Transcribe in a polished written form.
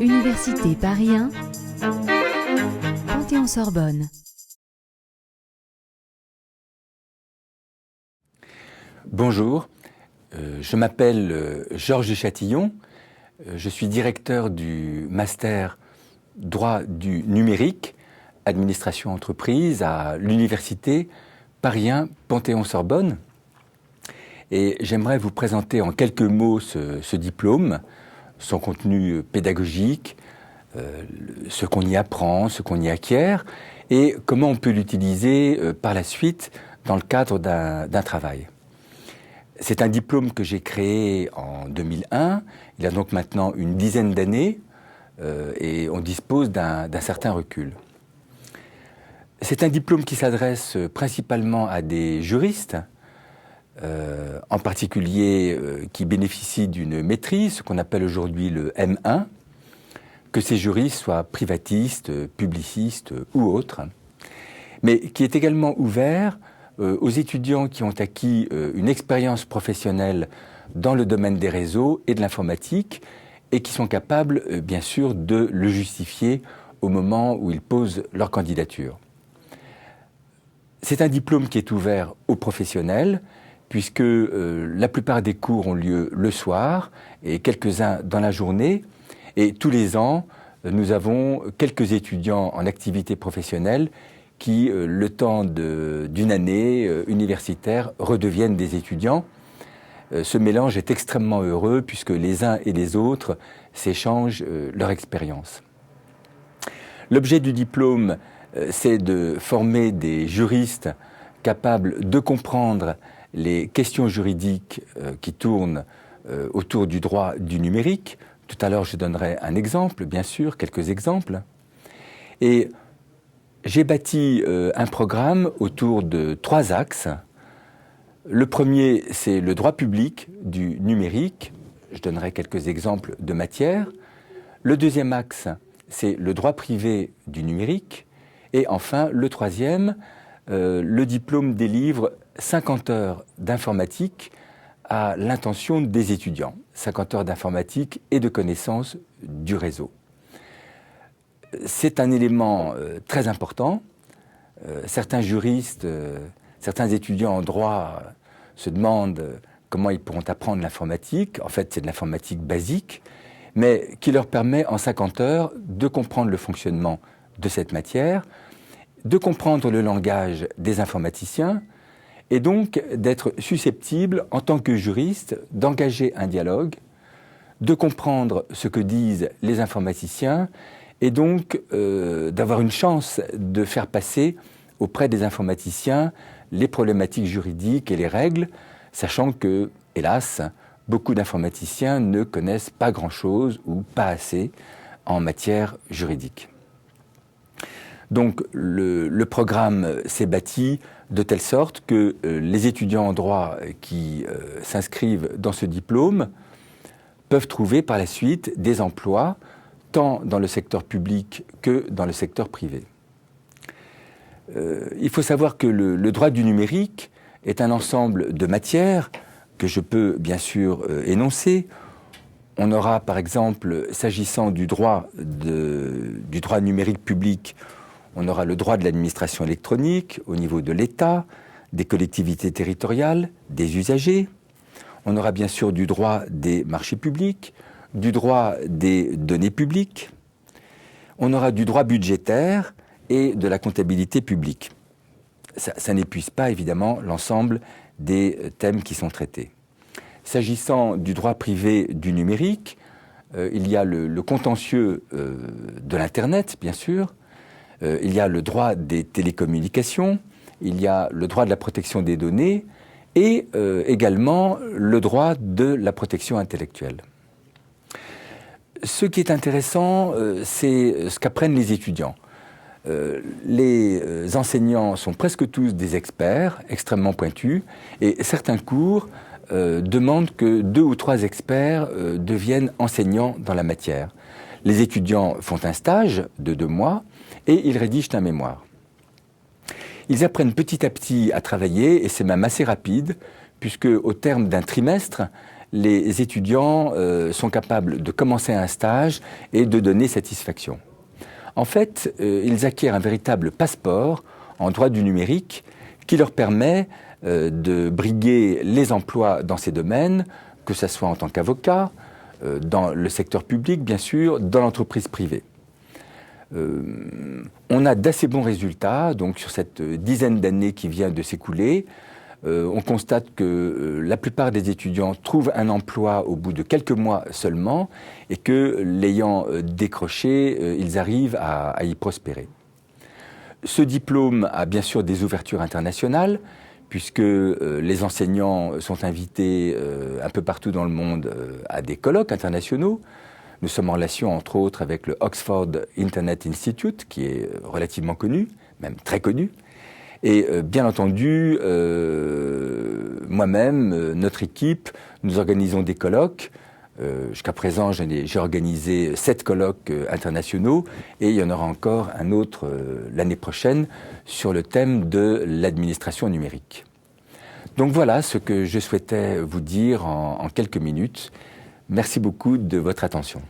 Université Paris 1, Panthéon-Sorbonne. Bonjour, je m'appelle Georges Chatillon, je suis directeur du master droit du numérique, administration entreprise à l'université Paris 1 Panthéon-Sorbonne. Et j'aimerais vous présenter en quelques mots ce diplôme, son contenu pédagogique, ce qu'on y apprend, ce qu'on y acquiert et comment on peut l'utiliser par la suite dans le cadre d'un travail. C'est un diplôme que j'ai créé en 2001, il a donc maintenant une dizaine d'années et on dispose d'un certain recul. C'est un diplôme qui s'adresse principalement à des juristes, en particulier qui bénéficient d'une maîtrise, ce qu'on appelle aujourd'hui le M1, que ces juristes soient privatistes, publicistes ou autres, mais qui est également ouvert aux étudiants qui ont acquis une expérience professionnelle dans le domaine des réseaux et de l'informatique et qui sont capables, bien sûr, de le justifier au moment où ils posent leur candidature. C'est un diplôme qui est ouvert aux professionnels puisque la plupart des cours ont lieu le soir et quelques-uns dans la journée. Et tous les ans, nous avons quelques étudiants en activité professionnelle qui, le temps d'une année universitaire, redeviennent des étudiants. Ce mélange est extrêmement heureux puisque les uns et les autres s'échangent leur expérience. L'objet du diplôme, c'est de former des juristes capables de comprendre les questions juridiques qui tournent autour du droit du numérique. Tout à l'heure, je donnerai un exemple, bien sûr, quelques exemples. Et j'ai bâti un programme autour de 3 axes. Le premier, c'est le droit public du numérique. Je donnerai quelques exemples de matières. Le deuxième axe, c'est le droit privé du numérique. Et enfin, le troisième, le diplôme délivre 50 heures d'informatique à l'intention des étudiants. 50 heures d'informatique et de connaissance du réseau. C'est un élément très important. Certains juristes, certains étudiants en droit se demandent comment ils pourront apprendre l'informatique. En fait, c'est de l'informatique basique, mais qui leur permet en 50 heures de comprendre le fonctionnement de cette matière, de comprendre le langage des informaticiens et donc d'être susceptible, en tant que juriste, d'engager un dialogue, de comprendre ce que disent les informaticiens et donc d'avoir une chance de faire passer auprès des informaticiens les problématiques juridiques et les règles, sachant que, hélas, beaucoup d'informaticiens ne connaissent pas grand-chose ou pas assez en matière juridique. Donc le programme s'est bâti de telle sorte que les étudiants en droit qui s'inscrivent dans ce diplôme peuvent trouver par la suite des emplois tant dans le secteur public que dans le secteur privé. Il faut savoir que le droit du numérique est un ensemble de matières que je peux bien sûr énoncer. On aura par exemple, s'agissant du droit numérique public, on aura le droit de l'administration électronique au niveau de l'État, des collectivités territoriales, des usagers. On aura bien sûr du droit des marchés publics, du droit des données publiques. On aura du droit budgétaire et de la comptabilité publique. Ça n'épuise pas évidemment l'ensemble des thèmes qui sont traités. S'agissant du droit privé du numérique, il y a le contentieux de l'Internet, bien sûr. Il y a le droit des télécommunications, il y a le droit de la protection des données et également le droit de la protection intellectuelle. Ce qui est intéressant, c'est ce qu'apprennent les étudiants. Les enseignants sont presque tous des experts, extrêmement pointus, et certains cours demandent que 2 ou 3 experts deviennent enseignants dans la matière. Les étudiants font un stage de 2 mois et ils rédigent un mémoire. Ils apprennent petit à petit à travailler et c'est même assez rapide puisque au terme d'un trimestre, les étudiants sont capables de commencer un stage et de donner satisfaction. En fait, ils acquièrent un véritable passeport en droit du numérique qui leur permet de briguer les emplois dans ces domaines, que ce soit en tant qu'avocat, dans le secteur public, bien sûr, dans l'entreprise privée. On a d'assez bons résultats, donc sur cette dizaine d'années qui vient de s'écouler. On constate que la plupart des étudiants trouvent un emploi au bout de quelques mois seulement et que, l'ayant décroché, ils arrivent à y prospérer. Ce diplôme a bien sûr des ouvertures internationales, puisque les enseignants sont invités un peu partout dans le monde à des colloques internationaux. Nous sommes en relation, entre autres, avec le Oxford Internet Institute, qui est relativement connu, même très connu. Et bien entendu, moi-même, notre équipe, nous organisons des colloques. Jusqu'à présent, j'ai organisé 7 colloques internationaux et il y en aura encore un autre l'année prochaine sur le thème de l'administration numérique. Donc voilà ce que je souhaitais vous dire en quelques minutes. Merci beaucoup de votre attention.